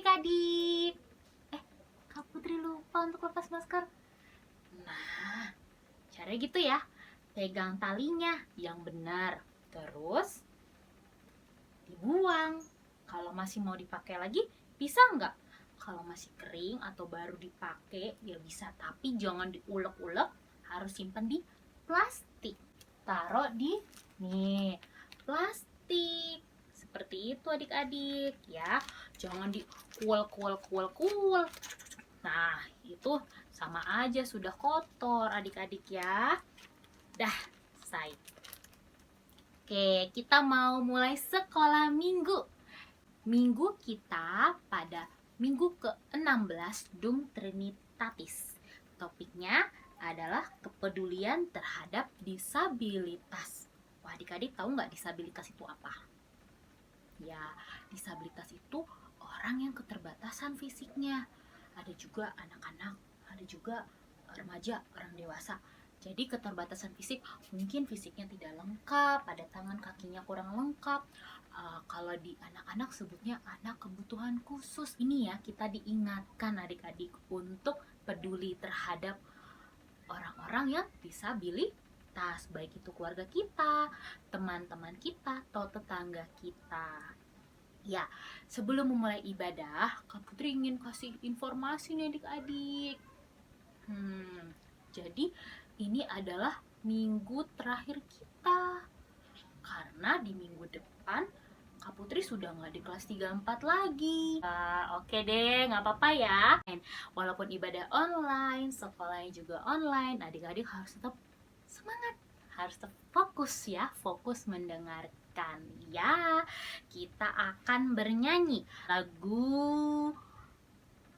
adik-adik. Kak Putri lupa untuk lepas masker. Nah, cara gitu ya. Pegang talinya yang benar. Terus dibuang. Kalau masih mau dipakai lagi, bisa nggak? Kalau masih kering atau baru dipakai, ya bisa. Tapi jangan diulek-ulek, harus simpan di plastik. Taruh di plastik. Seperti itu adik-adik ya. Jangan di kuel. Nah, itu sama aja sudah kotor adik-adik ya. Dah, selesai. Oke, kita mau mulai sekolah minggu. Minggu kita pada minggu ke-16 Dum Trinitatis. Topiknya adalah kepedulian terhadap disabilitas. Wah, adik-adik tahu nggak disabilitas itu apa? Ya, disabilitas itu orang yang keterbatasan fisiknya. Ada juga anak-anak, ada juga remaja, orang dewasa. Jadi keterbatasan fisik, mungkin fisiknya tidak lengkap, ada tangan kakinya kurang lengkap. Kalau di anak-anak sebutnya anak kebutuhan khusus. Ini ya, kita diingatkan adik-adik untuk peduli terhadap orang-orang yang disabilitas, baik itu keluarga kita, teman-teman kita, atau tetangga kita. Ya, sebelum memulai ibadah, Kak Putri ingin kasih informasi nih adik-adik. Jadi ini adalah minggu terakhir kita. Karena di minggu depan Kak Putri sudah nggak di kelas 3-4 lagi. Oke deh, nggak apa-apa ya. Walaupun ibadah online, sekolahnya juga online, adik-adik harus tetap semangat. Harus tetap fokus ya, fokus mendengarkan. Ya, kita akan bernyanyi lagu.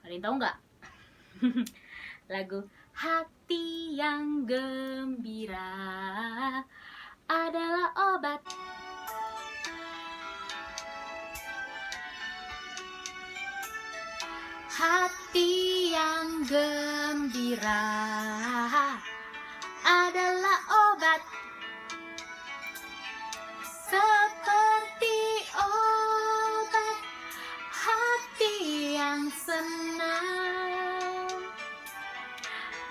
Ada yang tahu nggak? Lagu Hati yang Gembira adalah obat. Hati yang gembira adalah obat, seperti obat hati yang senang.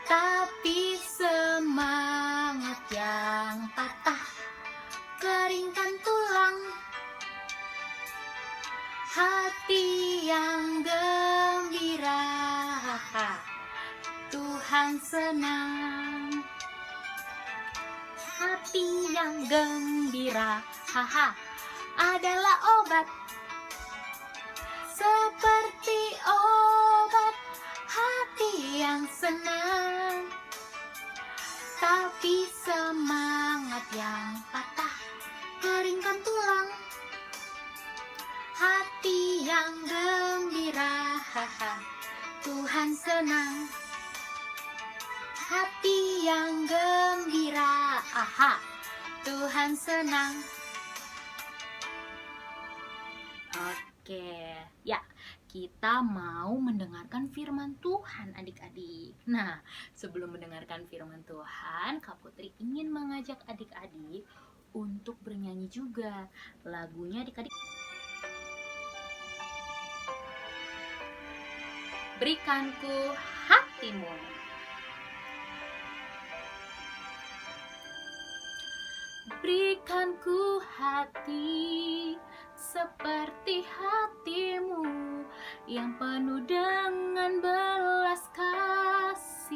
Tapi semangat yang patah keringkan tulang. Hati yang gembira, Tuhan senang. Hati yang gembira, adalah obat, seperti obat hati yang senang. Tapi semangat yang patah keringkan tulang. Hati yang gembira, Tuhan senang. Hati yang gembira, Tuhan senang. Oke, ya, kita mau mendengarkan firman Tuhan adik-adik. Nah, sebelum mendengarkan firman Tuhan, Kak Putri ingin mengajak adik-adik untuk bernyanyi juga. Lagunya adik-adik, Berikanku hatimu. Berikanku hati seperti hatimu yang penuh dengan belas kasihan.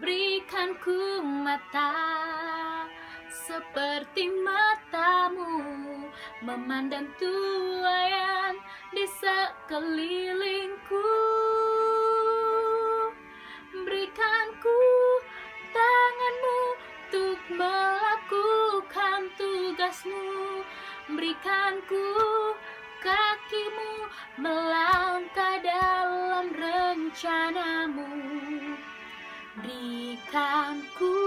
Berikanku mata seperti matamu, memandang tuaian di sekelilingku. Berikanku tanganmu untuk melakukan tugasmu. Berikanku kakimu melangkah dalam rencanamu. Berikanku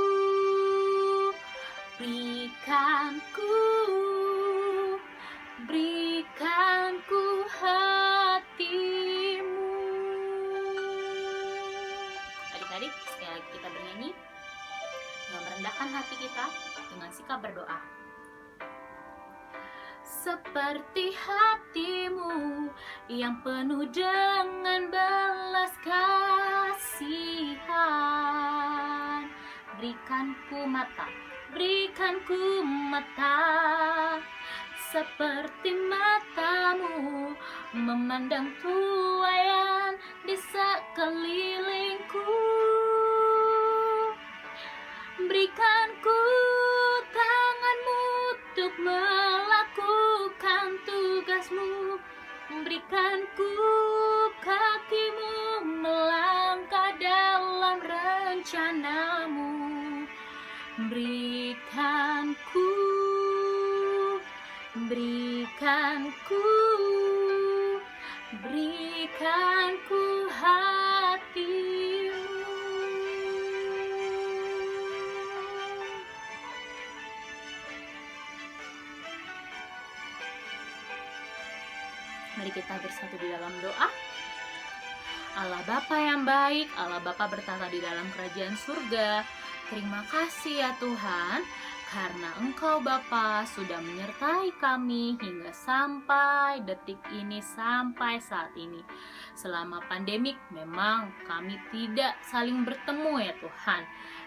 hatimu. Adik-adik, sekali lagi kita bernyanyi dengan merendahkan hati kita dengan sikap berdoa. seperti hatimu yang penuh dengan belas kasihan. Berikanku mata, berikanku mata, seperti matamu memandang tuaian di sekelilingku. Berikanku tanganmu untuk melakukan tugasmu. Berikanku kakimu melangkah dalam rencanamu. Berikanku, berikanku, berikanku hatimu. Mari kita bersatu di dalam doa. Allah Bapa yang baik, Allah Bapa bertata di dalam kerajaan surga, terima kasih ya Tuhan, karena Engkau Bapa sudah menyertai kami hingga sampai detik ini, sampai saat ini. Selama pandemik memang kami tidak saling bertemu ya Tuhan.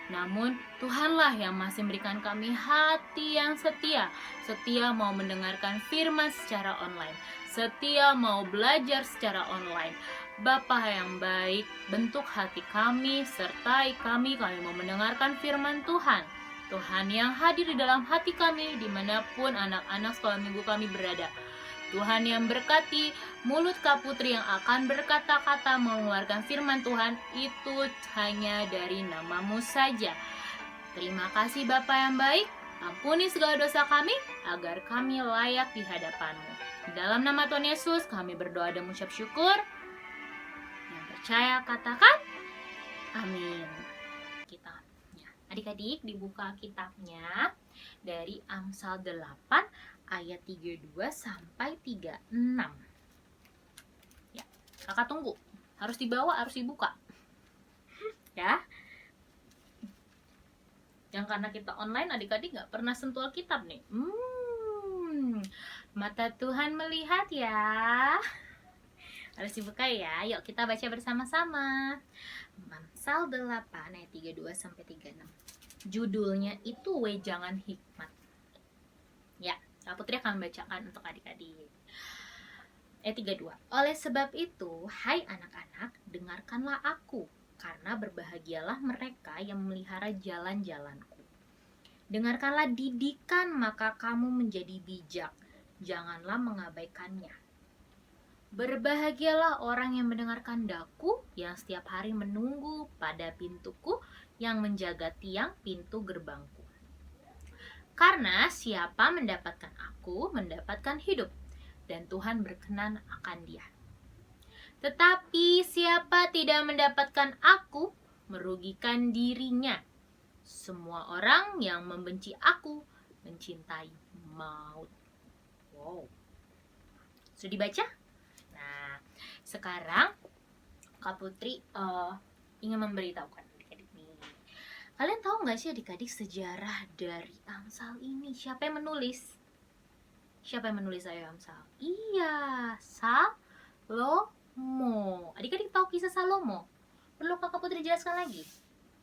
Namun Tuhanlah yang masih memberikan kami hati yang setia. Setia mau mendengarkan firman secara online, setia mau belajar secara online. Bapa yang baik, bentuk hati kami, sertai kami mau mendengarkan firman Tuhan. Tuhan yang hadir di dalam hati kami dimanapun anak-anak sekolah minggu kami berada. Tuhan yang berkati mulut Kak Putri yang akan berkata-kata mengeluarkan firman Tuhan itu hanya dari nama-Mu saja. Terima kasih Bapa yang baik, ampuni segala dosa kami agar kami layak di hadapan-Mu. Dalam nama Tuhan Yesus kami berdoa dan mengucap syukur. Percaya katakan amin. Kitabnya, adik-adik dibuka kitabnya dari Amsal 8 ayat 32 sampai 36. Ya, kakak tunggu. Harus dibawa, harus dibuka. Ya. Yang karena kita online, adik-adik gak pernah sentuh Alkitab nih. Mata Tuhan melihat ya. Harus dibuka ya. Yuk kita baca bersama-sama. Amsal 8 ayat 32 sampai 36. Judulnya itu Wejangan Hikmat. Ya, Kak Putri akan membacakan untuk adik-adik. Ayat 32. Oleh sebab itu, hai anak-anak, dengarkanlah aku, karena berbahagialah mereka yang memelihara jalan-jalanku. Dengarkanlah didikan, maka kamu menjadi bijak. Janganlah mengabaikannya. Berbahagialah orang yang mendengarkan daku, yang setiap hari menunggu pada pintuku, yang menjaga tiang pintu gerbangku. Karena siapa mendapatkan aku, mendapatkan hidup, dan Tuhan berkenan akan dia. Tetapi siapa tidak mendapatkan aku, merugikan dirinya. Semua orang yang membenci aku, mencintai maut. Wow. Sudah dibaca? Sekarang Kak Putri ingin memberitahukan adik-adik nih. Kalian tahu gak sih adik-adik sejarah dari Amsal ini? Siapa yang menulis? Siapa yang menulis Amsal? Iya, Salomo. Adik-adik tahu kisah Salomo? Perlu Kakak Putri jelaskan lagi?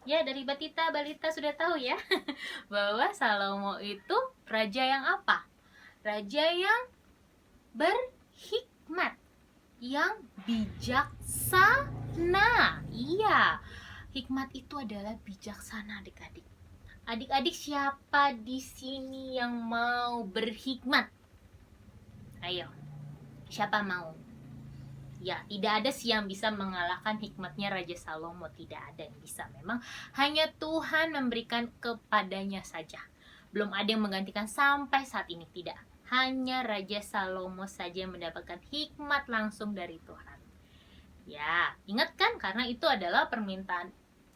Ya, dari balita sudah tahu ya. Bahwa Salomo itu raja yang apa? Raja yang berhikmat, yang bijaksana. Iya, hikmat itu adalah bijaksana adik-adik. Adik-adik siapa di sini yang mau berhikmat? Ayo, siapa mau? Ya, tidak ada sih yang bisa mengalahkan hikmatnya Raja Salomo. Tidak ada yang bisa. Memang hanya Tuhan memberikan kepadanya saja. Belum ada yang menggantikan sampai saat ini. Tidak. Hanya Raja Salomo saja yang mendapatkan hikmat langsung dari Tuhan. Ya, ingat kan? Karena itu adalah permintaan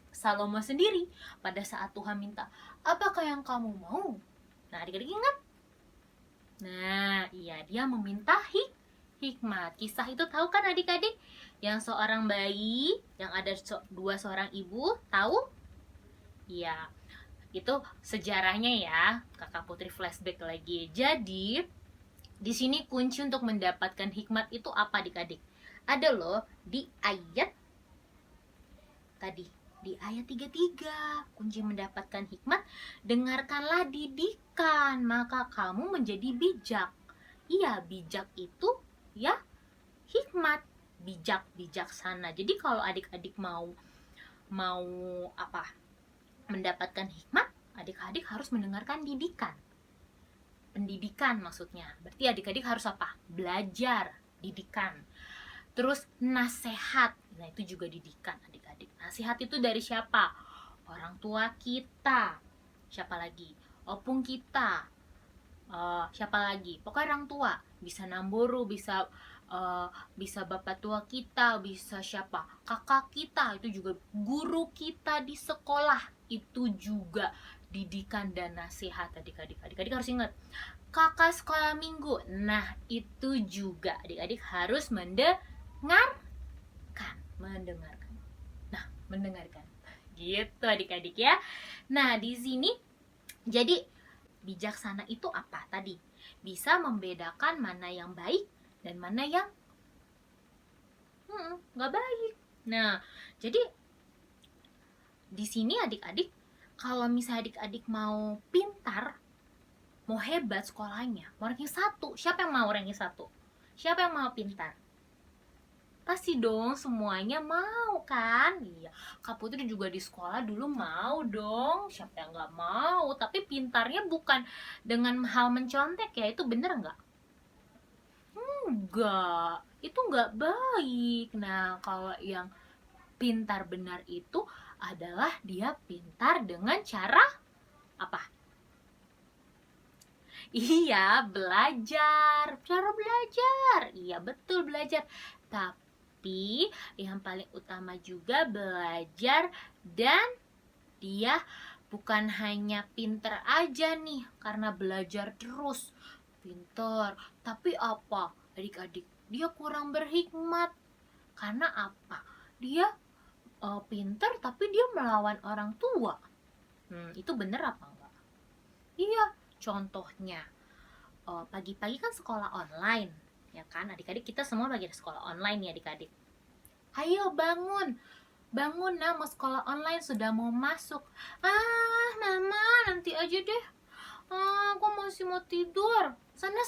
Salomo sendiri. Pada saat Tuhan minta, apakah yang kamu mau? Nah, adik-adik ingat? Nah, iya, dia meminta hikmat. Kisah itu tahu kan adik-adik? Yang seorang bayi, yang ada dua seorang ibu, tahu? Iya. Itu sejarahnya ya, Kakak Putri flashback lagi. Jadi Di sini kunci untuk mendapatkan hikmat itu apa adik-adik? Ada loh di ayat tadi, di ayat 33. Kunci mendapatkan hikmat, dengarkanlah didikan, maka kamu menjadi bijak. Iya, bijak itu ya hikmat, bijak, bijaksana. Jadi kalau adik-adik mau apa? Mendapatkan hikmat, adik-adik harus mendengarkan didikan. Pendidikan maksudnya. Berarti adik-adik harus apa? Belajar, didikan. Terus nasihat. Nah, itu juga didikan adik-adik. Nasihat itu dari siapa? Orang tua kita. Siapa lagi? Opung kita. Siapa lagi? Pokoknya orang tua. Bisa Namburu, bisa bapak tua kita, bisa siapa? Kakak kita, itu juga guru kita di sekolah. Itu juga didikan dan nasihat adik-adik. Adik-adik harus ingat, kakak sekolah minggu. Nah, itu juga adik-adik harus mendengarkan. Nah, mendengarkan. Gitu adik-adik ya. Nah, di sini jadi bijaksana itu apa tadi? Bisa membedakan mana yang baik dan mana yang nggak baik. Nah, jadi di sini adik-adik, kalau misalnya adik-adik mau pintar, mau hebat sekolahnya, mau ranking 1, siapa yang mau ranking 1? Siapa yang mau pintar? Pasti dong, semuanya mau kan? Iya, Kak Putri juga di sekolah dulu mau dong. Siapa yang nggak mau? Tapi pintarnya bukan dengan hal mencontek ya, itu bener nggak? Enggak, itu nggak baik. Nah, kalau yang pintar benar itu adalah dia pintar dengan cara apa? Iya, belajar. Cara belajar. Iya, betul, belajar. Tapi yang paling utama juga belajar, dan dia bukan hanya pintar aja nih karena belajar terus. Pintar, tapi apa? Adik-adik, dia kurang berhikmat. Karena apa? Dia pintar tapi dia melawan orang tua. Itu bener apa enggak? Iya, contohnya pagi-pagi kan sekolah online, ya kan? Adik-adik kita semua lagi sekolah online ya adik-adik. Ayo bangun, bangun nak, mau sekolah online, sudah mau masuk. Mama nanti aja deh. Aku masih mau tidur. Sana.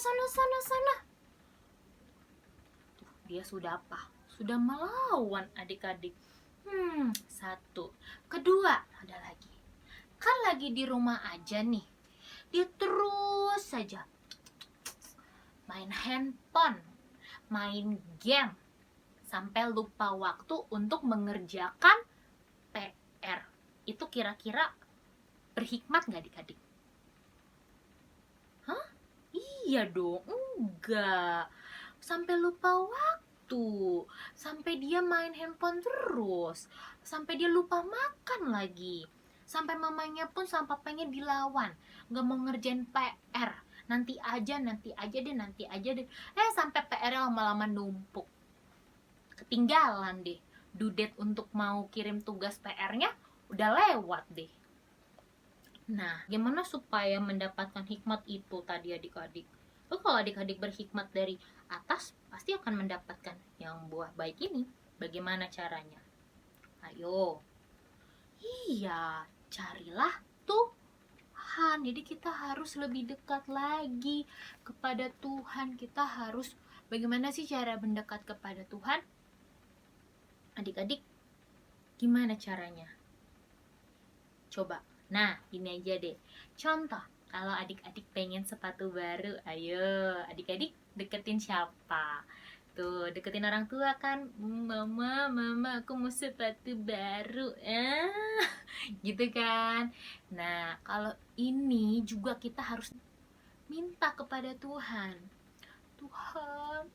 Tuh, dia sudah apa? Sudah melawan adik-adik. Satu. Kedua, ada lagi. Kan lagi di rumah aja nih. Dia terus saja main handphone, main game, sampai lupa waktu untuk mengerjakan PR. Itu kira-kira berhikmat nggak adik-adik? Hah? Iya dong, enggak. Sampai lupa waktu, sampai dia main handphone terus, sampai dia lupa makan lagi, sampai mamanya pun sama papanya dilawan, nggak mau ngerjain PR. Nanti aja deh. Sampai PR-nya lama-lama numpuk, ketinggalan deh. Due date untuk mau kirim tugas PR-nya udah lewat deh. Nah, gimana supaya mendapatkan hikmat itu tadi adik-adik? Kalau adik-adik berhikmat dari atas, pasti akan mendapatkan yang buah baik ini. Bagaimana caranya? Ayo. Iya, carilah Tuhan. Jadi kita harus lebih dekat lagi kepada Tuhan. Kita harus, bagaimana sih cara mendekat kepada Tuhan? Adik-adik, gimana caranya? Coba. Nah, ini aja deh. Contoh, kalau adik-adik pengen sepatu baru, ayo adik-adik deketin siapa? Tuh, deketin orang tua kan. Mama, aku mau sepatu baru. Gitu kan. Nah, kalau ini juga kita harus minta kepada Tuhan. Tuhan,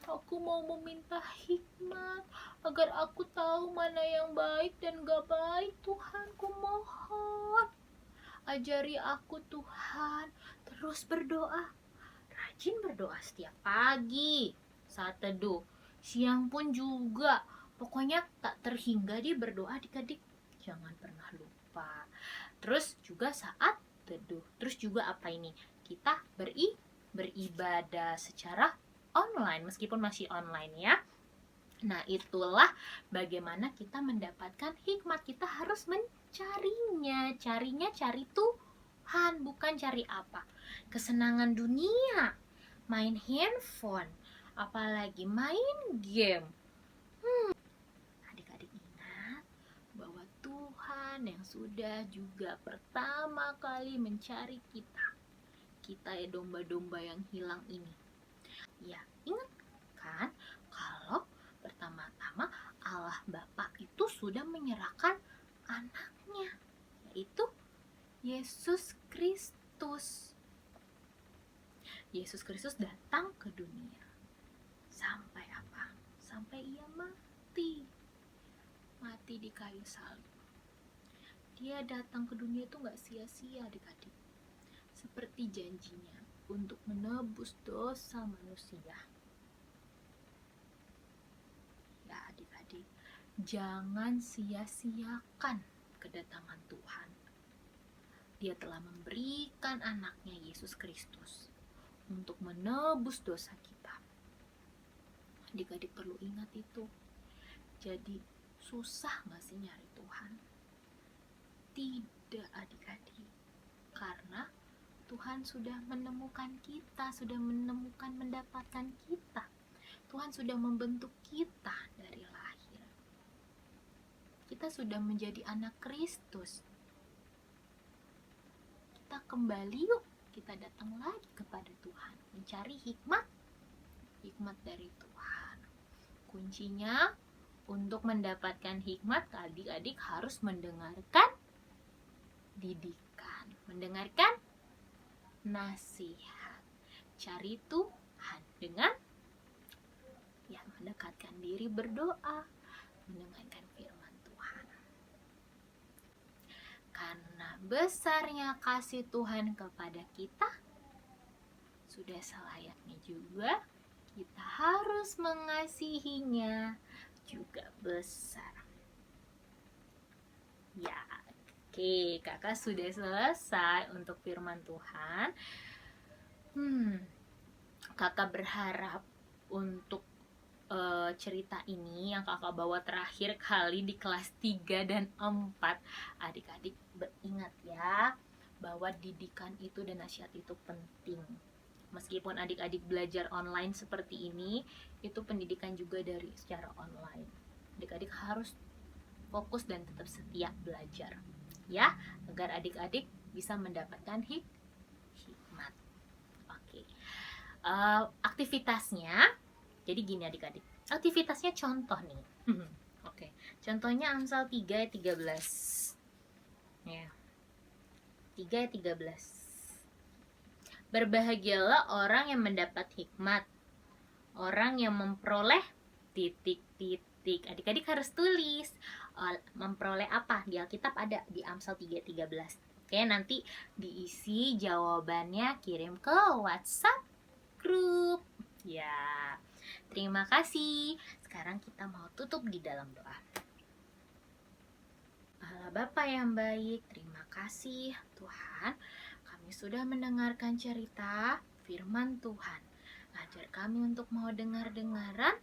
aku mau meminta hikmat agar aku tahu mana yang baik dan gak baik. Tuhan, ku mohon, ajari aku Tuhan. Terus berdoa, rajin berdoa setiap pagi saat teduh, siang pun juga. Pokoknya tak terhingga dia berdoa adik-adik, jangan pernah lupa. Terus juga saat teduh. Terus juga apa ini? Kita beribadah. beribadah secara online, meskipun masih online ya. Nah, itulah bagaimana kita mendapatkan hikmat. Kita harus mencarinya. Cari Tuhan, bukan cari apa? Kesenangan dunia, main handphone, apalagi main game. Adik-adik ingat bahwa Tuhan yang sudah juga pertama kali mencari kita. Kita ya domba-domba yang hilang ini. Ya, ingat kan kalau pertama-tama Allah Bapa itu sudah menyerahkan anaknya, yaitu Yesus Kristus. Yesus Kristus datang ke dunia. Sampai apa? Sampai ia mati. Mati di kayu salib. Dia datang ke dunia itu gak sia-sia, adik-adik. Seperti janjinya untuk menebus dosa manusia. Ya adik-adik, jangan sia-siakan kedatangan Tuhan. Dia telah memberikan anaknya Yesus Kristus untuk menebus dosa kita. Adik-adik perlu ingat itu. Jadi susah gak sih nyari Tuhan? Tidak adik-adik, karena Tuhan sudah menemukan kita, sudah mendapatkan kita. Tuhan sudah membentuk kita dari lahir. Kita sudah menjadi anak Kristus. Kita kembali yuk, kita datang lagi kepada Tuhan, mencari hikmat dari Tuhan. Kuncinya untuk mendapatkan hikmat, adik-adik harus mendengarkan didikan, mendengarkan nasihat. Cari Tuhan dengan mendekatkan diri, berdoa, mendengarkan firman Tuhan. Karena besarnya kasih Tuhan kepada kita, sudah selayaknya juga kita harus mengasihinya juga besar. Ya, oke, kakak sudah selesai untuk firman Tuhan. Kakak berharap untuk cerita ini yang kakak bawa terakhir kali di kelas 3 dan 4, adik-adik beringat ya bahwa didikan itu dan nasihat itu penting. Meskipun adik-adik belajar online seperti ini, itu pendidikan juga dari secara online. Adik-adik harus fokus dan tetap setia belajar ya, agar adik-adik bisa mendapatkan hikmat. Oke. Aktivitasnya jadi gini adik-adik, aktivitasnya contoh nih. Oke. Contohnya Amsal 3 ayat 13. Ya. 3 ayat 13. Berbahagialah orang yang mendapat hikmat, orang yang memperoleh titik-titik. Adik-adik harus tulis memperoleh apa? Di Alkitab ada di Amsal 3 ayat 13. Oke, nanti diisi jawabannya, kirim ke WhatsApp grup. Ya. Terima kasih. Sekarang kita mau tutup di dalam doa. Allah Bapa yang baik, terima kasih Tuhan. Kami sudah mendengarkan cerita firman Tuhan. Ajar kami untuk mau dengar-dengaran,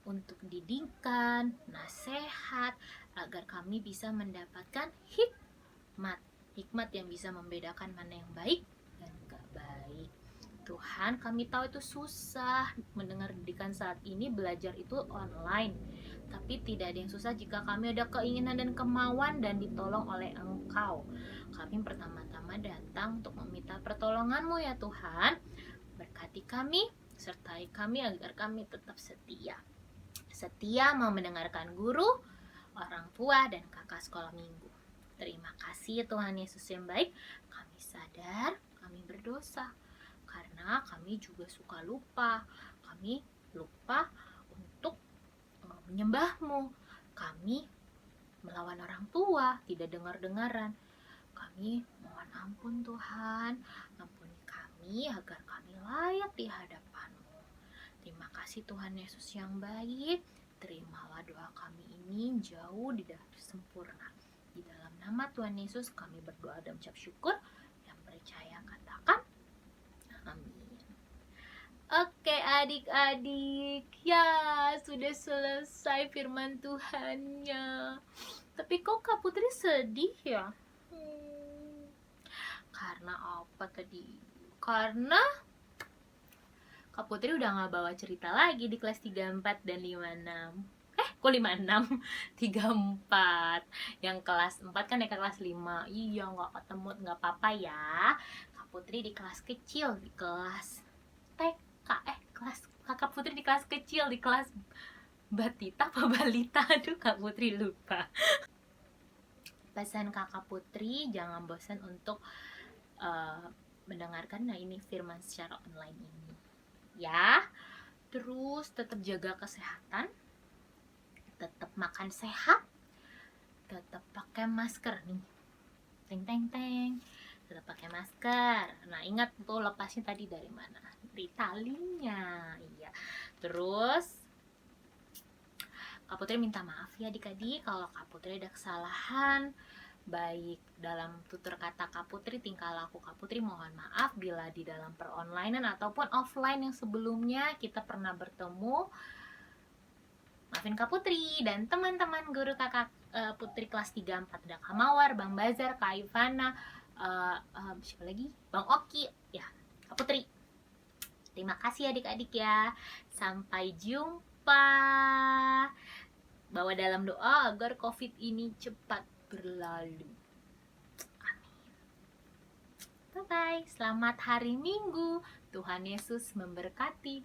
untuk didikan, nasihat, agar kami bisa mendapatkan hikmat. Hikmat yang bisa membedakan mana yang baik dan gak baik. Tuhan, kami tahu itu susah mendengar didikan saat ini, belajar itu online. Tapi tidak ada yang susah jika kami ada keinginan dan kemauan dan ditolong oleh Engkau. Kami pertama-tama datang untuk meminta pertolongan-Mu ya Tuhan. Berkati kami, sertai kami agar kami tetap setia. Setia mau mendengarkan guru, orang tua, dan kakak sekolah minggu. Terima kasih Tuhan Yesus yang baik. Kami sadar kami berdosa, karena kami juga suka lupa. Kami lupa untuk menyembah-Mu. Kami melawan orang tua, tidak dengar-dengaran. Kami mohon ampun Tuhan. Ampuni kami agar kami layak di hadapan-Mu. Terima kasih Tuhan Yesus yang baik. Terimalah doa kami ini jauh di dari sempurna. Di dalam nama Tuhan Yesus kami berdoa dan ucap syukur. Yang percaya katakan amin. Oke adik-adik, ya sudah selesai firman Tuhannya. Tapi kok Kak Putri sedih ya? Karena apa tadi? Karena Kak Putri udah gak bawa cerita lagi di kelas 34 dan 56. Kok 56? 34. Yang kelas 4 kan ya kelas 5. Iya gak ketemu, gak apa-apa ya. Kak Putri di kelas kecil, di kelas TK. Kakak Putri di kelas kecil, di kelas Batita apa Balita. Aduh Kak Putri lupa. Pesan Kakak Putri, jangan bosan untuk mendengarkan ini firman secara online ini ya. Terus tetap jaga kesehatan, tetap makan sehat, tetap pakai masker nih, teng teng teng, tetap pakai masker. Nah ingat tuh lepasnya tadi dari mana, dari talinya. Iya. Terus Kak Putri minta maaf ya adik-adik kalau Kak Putri ada kesalahan, baik dalam tutur kata Kak Putri, tingkah laku Kak Putri. Mohon maaf bila di dalam peronlinean ataupun offline yang sebelumnya kita pernah bertemu. Maafin Kak Putri dan teman-teman guru Kakak Putri kelas 34, ada Kak Mawar, Bang Bazar, Kak Ivana, siapa lagi? Bang Oki, ya Kak Putri. Terima kasih adik-adik ya. Sampai jumpa. Bawa dalam doa agar COVID ini cepat berlalu. Amin. Bye-bye. Selamat hari Minggu. Tuhan Yesus memberkati.